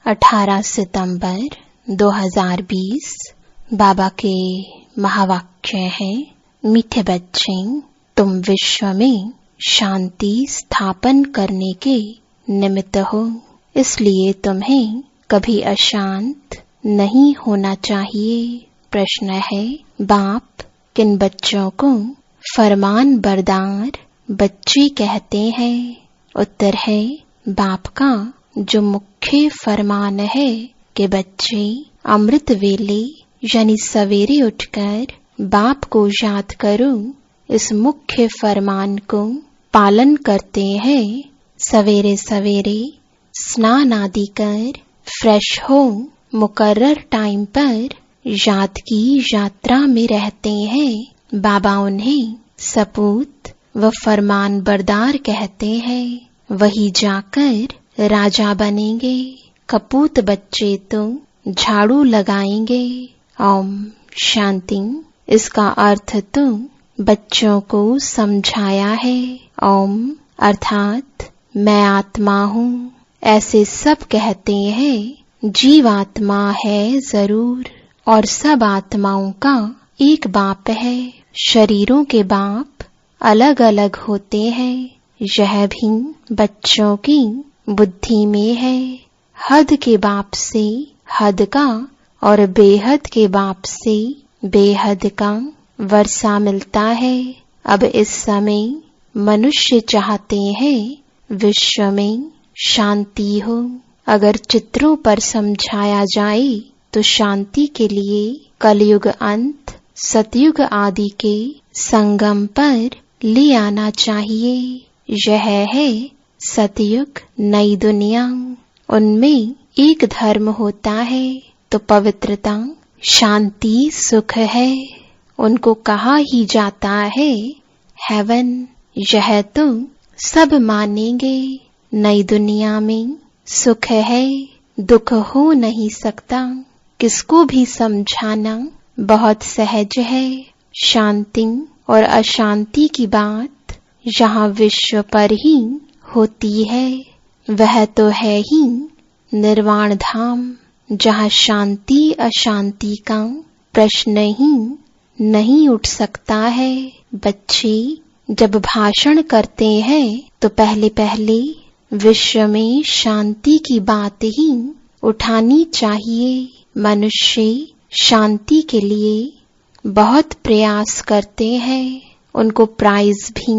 18 सितंबर 2020। बाबा के महावाक्य हैं, मीठे बच्चे, तुम विश्व में शांति स्थापन करने के निमित्त हो, इसलिए तुम्हें कभी अशांत नहीं होना चाहिए। प्रश्न है, बाप किन बच्चों को फरमान बरदार बच्चे कहते हैं? उत्तर है, बाप का जो मुख्य फरमान है कि बच्चे अमृत वेले यानी सवेरे उठकर बाप को याद करो, इस मुख्य फरमान को पालन करते हैं। सवेरे सवेरे स्नान आदि कर फ्रेश हो मुकर्रर टाइम पर याद की यात्रा में रहते हैं। बाबा उन्हें सपूत व फरमान बरदार कहते हैं। वही जाकर राजा बनेंगे। कपूत बच्चे तो झाड़ू लगाएंगे। ओम शांति। इसका अर्थ तो बच्चों को समझाया है। ओम अर्थात मैं आत्मा हूँ, ऐसे सब कहते हैं। जीवात्मा है जरूर, और सब आत्माओं का एक बाप है। शरीरों के बाप अलग अलग होते हैं, यह भी बच्चों की बुद्धि में है। हद के बाप से हद का और बेहद के बाप से बेहद का वर्षा मिलता है। अब इस समय मनुष्य चाहते हैं विश्व में शांति हो। अगर चित्रों पर समझाया जाए तो शांति के लिए कलयुग अंत सतयुग आदि के संगम पर ले आना चाहिए। यह है सतयुग, नई दुनिया। उनमें एक धर्म होता है तो पवित्रता, शांति, सुख है। उनको कहा ही जाता है हेवन। यह तो सब मानेंगे। नई दुनिया में सुख है, दुख हो नहीं सकता। किसको भी समझाना बहुत सहज है। शांति और अशांति की बात यहाँ विश्व पर ही होती है। वह तो है ही निर्वाण धाम, जहाँ शांति अशांति का प्रश्न ही नहीं उठ सकता है। बच्चे जब भाषण करते हैं तो पहले पहले विश्व में शांति की बात ही उठानी चाहिए। मनुष्य शांति के लिए बहुत प्रयास करते हैं, उनको प्राइज भी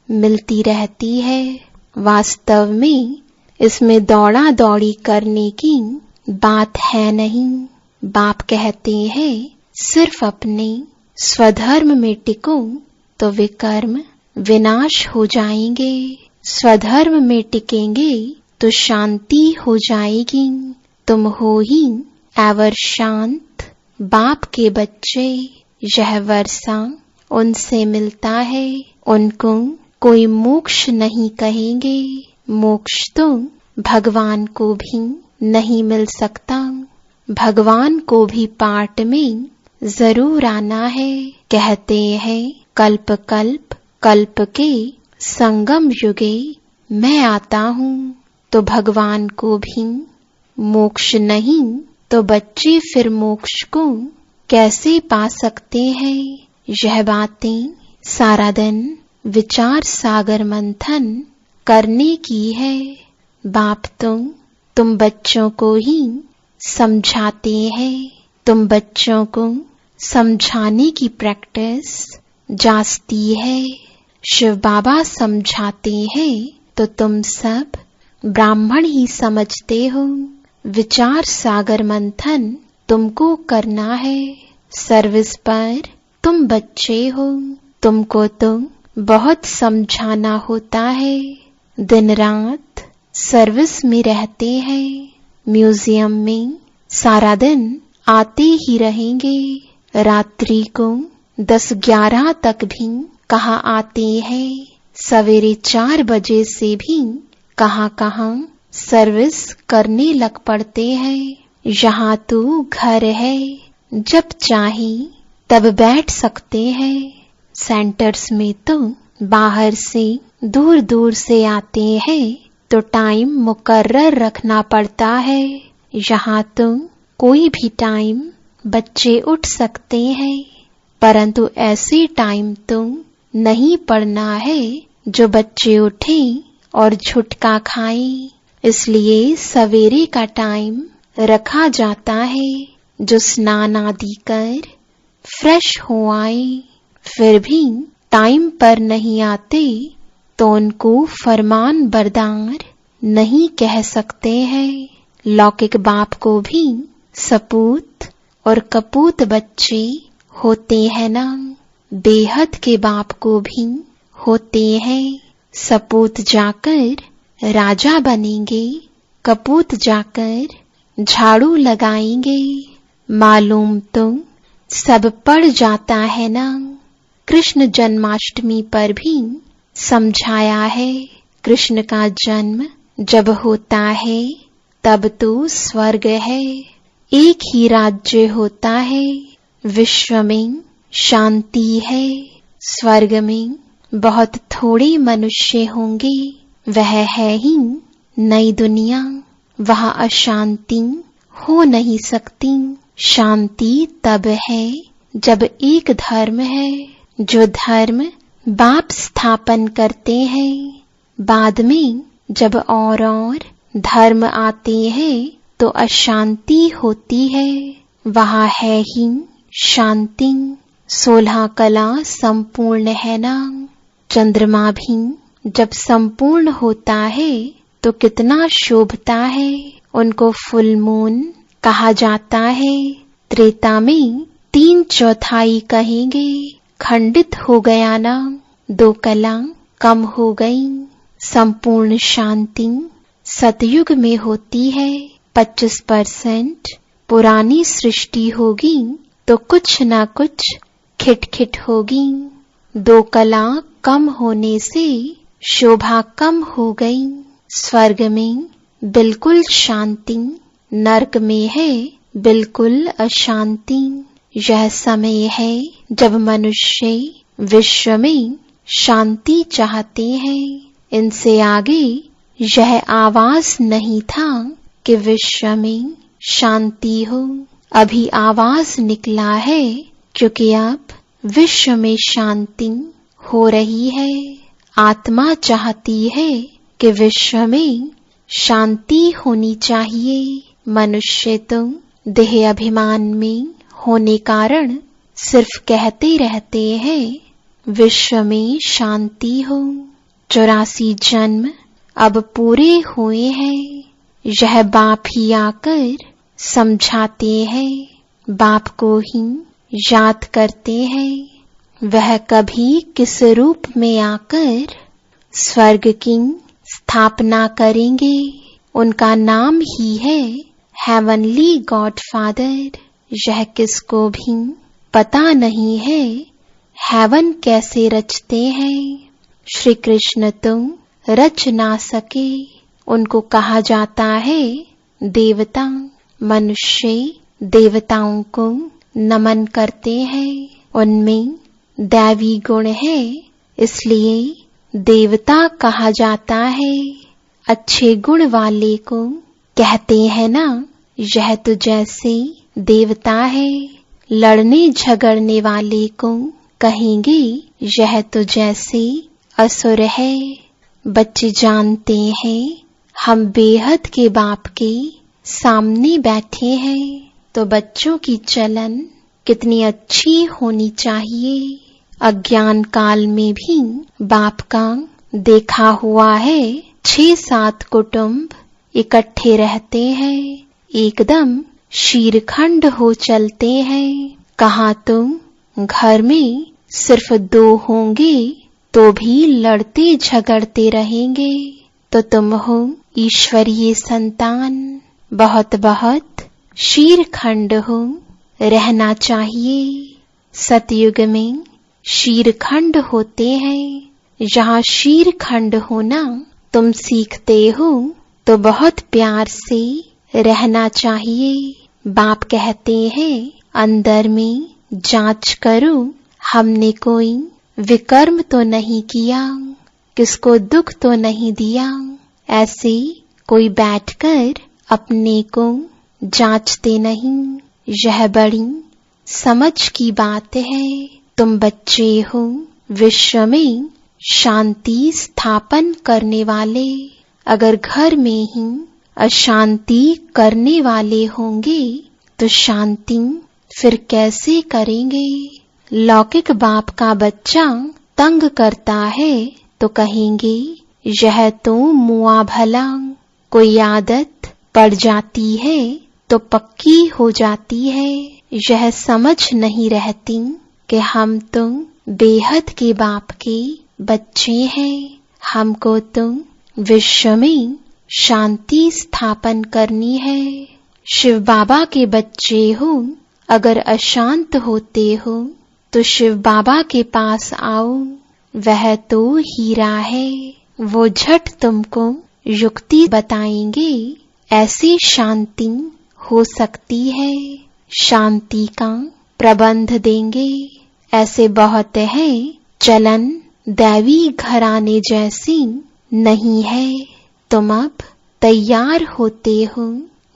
मिलती रहती है। वास्तव में इसमें दौड़ा दौड़ी करने की बात है नहीं। बाप कहते हैं सिर्फ अपने स्वधर्म में टिको तो विकर्म विनाश हो जाएंगे। स्वधर्म में टिकेंगे तो शांति हो जाएगी। तुम हो ही एवर शांत बाप के बच्चे। यह वर्षा उनसे मिलता है। उनको कोई मोक्ष नहीं कहेंगे। मोक्ष तो भगवान को भी नहीं मिल सकता। भगवान को भी पाठ में जरूर आना है। कहते हैं कल्प कल्प कल्प के संगम युगे मैं आता हूँ। तो भगवान को भी मोक्ष नहीं तो बच्चे फिर मोक्ष को कैसे पा सकते हैं? यह बातें सारा दिन विचार सागर मंथन करने की है। बाप तुम बच्चों को ही समझाते हैं। तुम बच्चों को समझाने की प्रैक्टिस जास्ती है। शिव बाबा समझाते हैं तो तुम सब ब्राह्मण ही समझते हो। विचार सागर मंथन तुमको करना है। सर्विस पर तुम बच्चे हो, तुमको तो बहुत समझाना होता है। दिन रात सर्विस में रहते हैं। म्यूजियम में सारा दिन आते ही रहेंगे। रात्रि को 10-11 तक भी कहाँ आते हैं। सवेरे 4 बजे से भी कहाँ सर्विस करने लग पड़ते हैं। यहाँ तो घर है, जब चाहे तब बैठ सकते हैं। सेंटर्स में तो बाहर से दूर दूर से आते हैं तो टाइम मुकर्रर रखना पड़ता है। यहाँ तुम कोई भी टाइम बच्चे उठ सकते हैं, परंतु ऐसे टाइम तुम नहीं पढ़ना है जो बच्चे उठें और झुटका खाएं। इसलिए सवेरे का टाइम रखा जाता है जो स्नान आदि कर फ्रेश हो आए, फिर भी टाइम पर नहीं आते तो उनको फरमान बरदार नहीं कह सकते हैं। लौकिक बाप को भी सपूत और कपूत बच्चे होते हैं ना, बेहद के बाप को भी होते हैं। सपूत जाकर राजा बनेंगे, कपूत जाकर झाड़ू लगाएंगे। मालूम तो सब पड़ जाता है ना। कृष्ण जन्माष्टमी पर भी समझाया है, कृष्ण का जन्म जब होता है तब तो स्वर्ग है, एक ही राज्य होता है, विश्व में शांति है। स्वर्ग में बहुत थोड़े मनुष्य होंगे, वह है ही नई दुनिया, वहाँ अशांति हो नहीं सकती। शांति तब है जब एक धर्म है, जो धर्म बाप स्थापन करते हैं। बाद में जब और धर्म आते हैं तो अशांति होती है, वहाँ है ही शांति। 16 कला संपूर्ण है ना। चंद्रमा भी जब संपूर्ण होता है तो कितना शोभता है, उनको फुल मून कहा जाता है। त्रेता में 3/4 कहेंगे, खंडित हो गया ना, 2 कला कम हो गई। संपूर्ण शांति सतयुग में होती है। 25% पुरानी सृष्टि होगी तो कुछ ना कुछ खिटखिट होगी। 2 कला कम होने से शोभा कम हो गई। स्वर्ग में बिल्कुल शांति, नरक में है बिल्कुल अशांति। यह समय है जब मनुष्य विश्व में शांति चाहते हैं। इनसे आगे यह आवाज नहीं था कि विश्व में शांति हो। अभी आवाज निकला है क्योंकि अब विश्व में शांति हो रही है। आत्मा चाहती है कि विश्व में शांति होनी चाहिए। मनुष्य तो देह अभिमान में होने कारण सिर्फ कहते रहते हैं विश्व में शांति हो। 84 जन्म अब पूरे हुए हैं। यह बाप ही आकर समझाते हैं, बाप को ही याद करते हैं। वह कभी किस रूप में आकर स्वर्ग की स्थापना करेंगे, उनका नाम ही है हेवनली गॉड फादर। यह किसको भी पता नहीं है हेवन कैसे रचते हैं। श्री कृष्ण तो रच ना सके, उनको कहा जाता है देवता। मनुष्य देवताओं को नमन करते हैं, उनमें दैवी गुण है, इसलिए देवता कहा जाता है। अच्छे गुण वाले को कहते हैं ना, यह तो जैसे देवता है। लड़ने झगड़ने वाले को कहेंगे यह तो जैसे असुर है। बच्चे जानते हैं हम बेहद के बाप के सामने बैठे हैं, तो बच्चों की चलन कितनी अच्छी होनी चाहिए। अज्ञान काल में भी बाप का देखा हुआ है 6-7 कुटुंब इकट्ठे रहते हैं, एकदम शीरखंड हो चलते हैं। कहा तुम घर में सिर्फ 2 होंगे तो भी लड़ते झगड़ते रहेंगे, तो तुम हो ईश्वरीय संतान। बहुत बहुत शीरखंड हो रहना चाहिए। सतयुग में शीरखंड होते हैं। जहाँ शीरखंड होना तुम सीखते हो तो बहुत प्यार से रहना चाहिए। बाप कहते हैं अंदर में जांच करो, हमने कोई विकर्म तो नहीं किया, किसको दुख तो नहीं दिया। ऐसे कोई बैठकर अपने को जांचते नहीं, यह बड़ी समझ की बात है। तुम बच्चे हो, विश्व में शांति स्थापन करने वाले। अगर घर में ही अशांति करने वाले होंगे तो शांति फिर कैसे करेंगे? लौकिक बाप का बच्चा तंग करता है तो कहेंगे यह तो मुआ भला। कोई आदत पड़ जाती है तो पक्की हो जाती है। यह समझ नहीं रहती कि हम तो बेहद के बाप के बच्चे हैं। हमको तो विश्व में शांति स्थापन करनी है। शिव बाबा के बच्चे हो, अगर अशांत होते हो तो शिव बाबा के पास आओ। वह तो हीरा है, वो झट तुमको युक्ति बताएंगे, ऐसी शांति हो सकती है। शांति का प्रबंध देंगे। ऐसे बहुत है, चलन दैवी घराने जैसी नहीं है। तुम अब तैयार होते हो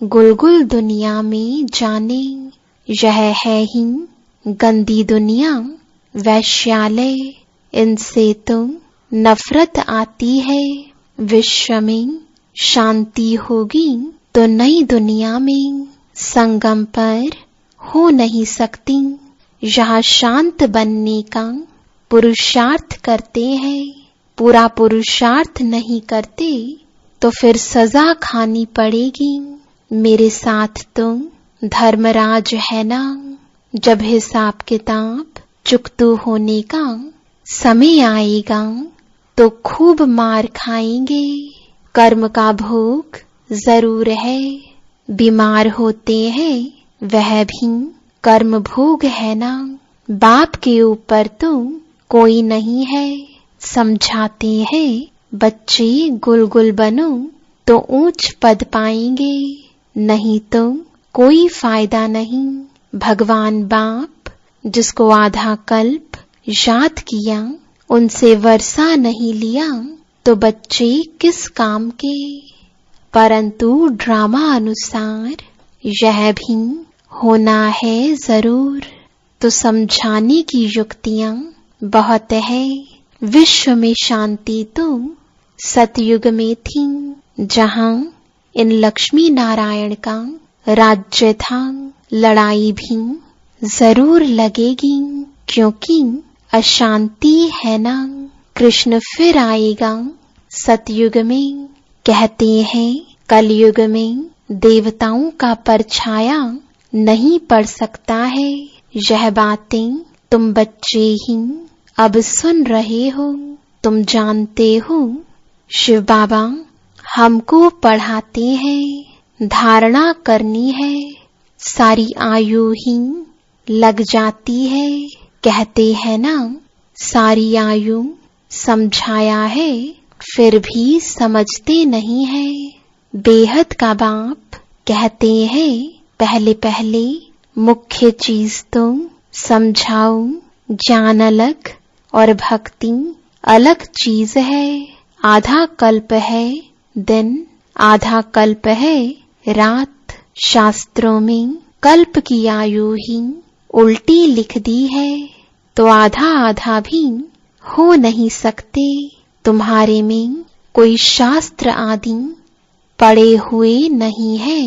गुलगुल दुनिया में जाने। यह है ही गंदी दुनिया, वैश्यालय। इनसे तो नफरत आती है। विश्व में शांति होगी तो नई दुनिया में संगम पर हो नहीं सकती। यहाँ शांत बनने का पुरुषार्थ करते हैं। पूरा पुरुषार्थ नहीं करते तो फिर सजा खानी पड़ेगी। मेरे साथ तो धर्मराज है ना। जब हिसाब किताब चुकतू होने का समय आएगा तो खूब मार खाएंगे। कर्म का भोग जरूर है। बीमार होते हैं वह भी कर्म भोग है ना। बाप के ऊपर तो कोई नहीं है। समझाते हैं बच्चे गुलगुल बनो तो ऊंच पद पाएंगे, नहीं तो कोई फायदा नहीं। भगवान बाप जिसको आधा कल्प याद किया, उनसे वर्षा नहीं लिया तो बच्चे किस काम के। परंतु ड्रामा अनुसार यह भी होना है जरूर। तो समझाने की युक्तियां बहुत है। विश्व में शांति तो सतयुग में थी, जहां इन लक्ष्मी नारायण का राज्य था। लड़ाई भी जरूर लगेगी, क्योंकि अशांति है ना। कृष्ण फिर आएगा सतयुग में। कहते हैं कलयुग में देवताओं का परछाया नहीं पड़ सकता है। यह बातें तुम बच्चे ही अब सुन रहे हो। तुम जानते हो शिव बाबा हमको पढ़ाते हैं। धारणा करनी है, सारी आयु ही लग जाती है। कहते हैं ना सारी आयु समझाया है, फिर भी समझते नहीं है। बेहद का बाप कहते हैं पहले पहले मुख्य चीज तो समझाओ। ज्ञान अलग और भक्ति अलग चीज है। आधा कल्प है दिन, आधा कल्प है रात। शास्त्रों में कल्प की आयु ही उल्टी लिख दी है, तो आधा आधा भी हो नहीं सकते। तुम्हारे में कोई शास्त्र आदि पढ़े हुए नहीं है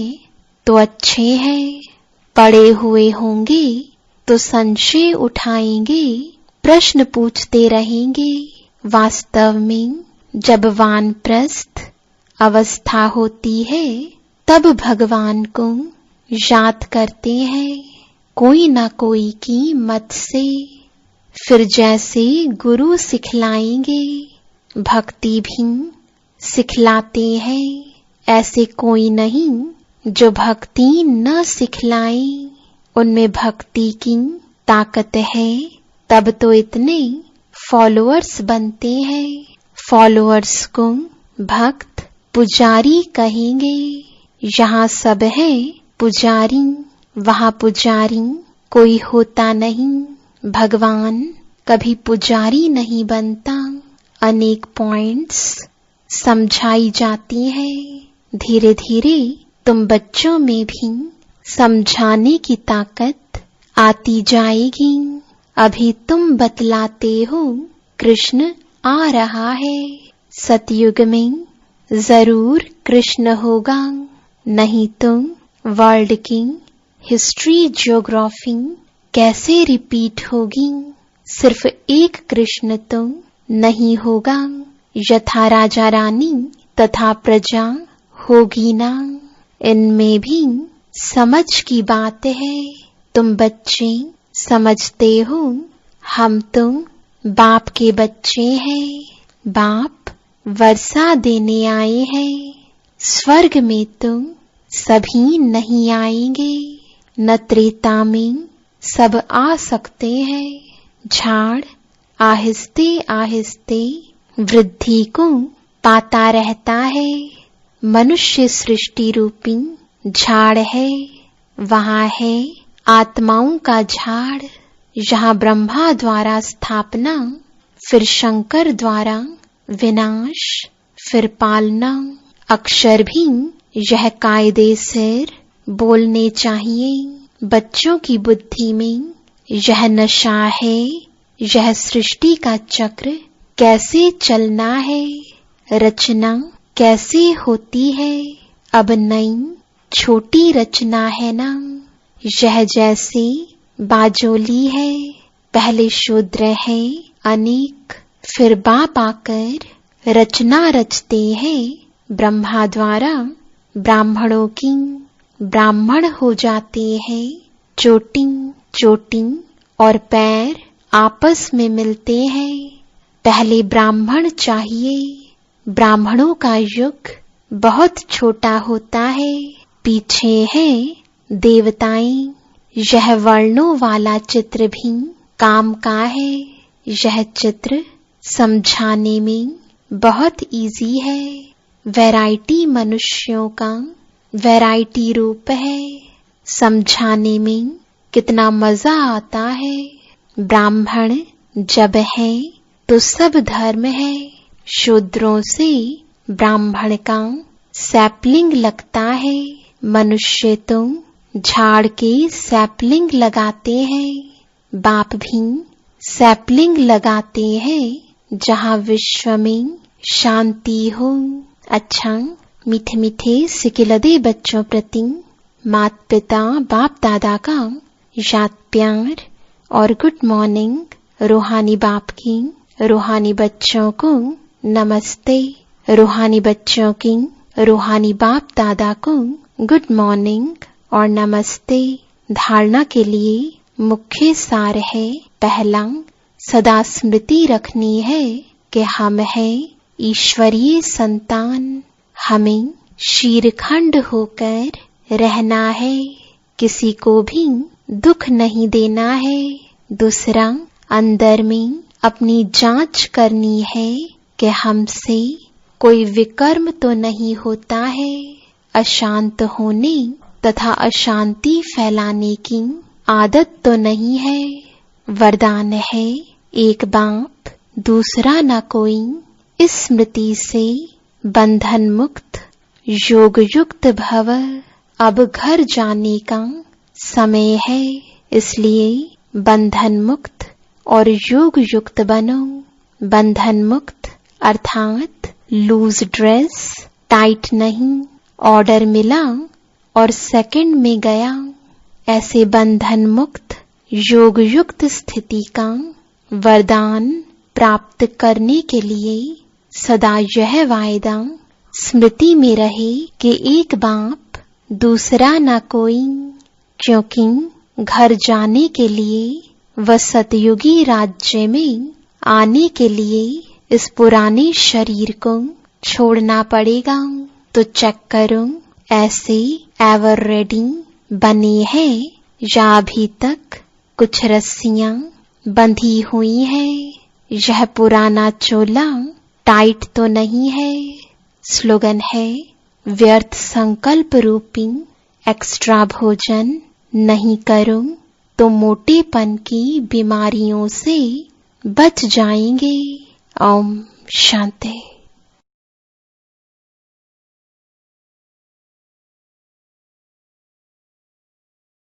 तो अच्छे हैं। पढ़े हुए होंगे तो संशय उठाएंगे, प्रश्न पूछते रहेंगे। वास्तव में जब वानप्रस्थ अवस्था होती है तब भगवान को याद करते हैं, कोई ना कोई की मत से। फिर जैसे गुरु सिखलाएंगे भक्ति भी सिखलाते हैं। ऐसे कोई नहीं जो भक्ति न सिखलाए। उनमें भक्ति की ताकत है, तब तो इतने फॉलोअर्स बनते हैं। फॉलोअर्स को भक्त पुजारी कहेंगे। यहाँ सब है पुजारी, वहाँ पुजारी कोई होता नहीं। भगवान कभी पुजारी नहीं बनता। अनेक पॉइंट्स समझाई जाती है। धीरे धीरे तुम बच्चों में भी समझाने की ताकत आती जाएगी। अभी तुम बतलाते हो कृष्ण आ रहा है, सतयुग में जरूर कृष्ण होगा, नहीं तो वर्ल्ड की हिस्ट्री ज्योग्राफी कैसे रिपीट होगी। सिर्फ एक कृष्ण तो नहीं होगा, यथा राजा रानी तथा प्रजा होगी ना। इनमें भी समझ की बात है। तुम बच्चे समझते हो, हम तो बाप के बच्चे हैं। बाप वर्षा देने आए हैं। स्वर्ग में तो सभी नहीं आएंगे, न त्रेता में सब आ सकते हैं। झाड़ आहिस्ते आहिस्ते वृद्धि को पाता रहता है। मनुष्य सृष्टि रूपी झाड़ है, वहाँ है आत्माओं का झाड़। यहाँ ब्रह्मा द्वारा स्थापना, फिर शंकर द्वारा विनाश, फिर पालना। अक्षर भी यह कायदे से बोलने चाहिए। बच्चों की बुद्धि में यह नशा है, यह सृष्टि का चक्र कैसे चलना है, रचना कैसे होती है। अब नई छोटी रचना है ना, यह जैसे बाजोली है। पहले शूद्र है अनेक, फिर बाप आकर रचना रचते हैं ब्रह्मा द्वारा ब्राह्मणों की। ब्राह्मण हो जाते हैं चोटी चोटी और पैर आपस में मिलते हैं। पहले ब्राह्मण चाहिए। ब्राह्मणों का युग बहुत छोटा होता है। पीछे है देवताएं। यह वर्णों वाला चित्र भी काम का है। यह चित्र समझाने में बहुत इजी है। वैरायटी मनुष्यों का वैरायटी रूप है। समझाने में कितना मजा आता है। ब्राह्मण जब है तो सब धर्म है। शूद्रों से ब्राह्मण का सैपलिंग लगता है। मनुष्य तो झाड़ के सैपलिंग लगाते हैं। बाप भी सैपलिंग लगाते हैं जहाँ विश्व में शांति हो। अच्छा, मीठे मीठे सिकिलदे बच्चों प्रति माता पिता बाप दादा का याद प्यार और गुड मॉर्निंग। रूहानी बाप की रूहानी बच्चों को नमस्ते। रूहानी बच्चों की रूहानी बाप दादा को गुड मॉर्निंग और नमस्ते। धारणा के लिए मुख्य सार है। पहला, सदा स्मृति रखनी है कि हम हैं ईश्वरीय संतान। हमें शीरखंड होकर रहना है, किसी को भी दुख नहीं देना है। दूसरा, अंदर में अपनी जांच करनी है कि हमसे कोई विकर्म तो नहीं होता है। अशांत होने तथा अशांति फैलाने की आदत तो नहीं है। वरदान है एक बाप दूसरा न कोई। इस स्मृति से बंधन मुक्त योग युक्त भव। अब घर जाने का समय है, इसलिए बंधन मुक्त और योग युक्त बनो। बंधन मुक्त अर्थात लूज ड्रेस, टाइट नहीं। ऑर्डर मिला और सेकंड में गया। ऐसे बंधन मुक्त योग युक्त स्थिति का वरदान प्राप्त करने के लिए सदा यह वायदा स्मृति में रहे कि एक बाप दूसरा न कोई। क्योंकि घर जाने के लिए व सतयुगी राज्य में आने के लिए इस पुराने शरीर को छोड़ना पड़ेगा। तो चेक करो, ऐसे एवर रेडी बने हैं या अभी तक कुछ रस्सियां बंधी हुई हैं। यह पुराना चोला टाइट तो नहीं है। स्लोगन है, व्यर्थ संकल्प रूपी एक्स्ट्रा भोजन नहीं करो तो मोटेपन की बीमारियों से बच जाएंगे। ओम शांति।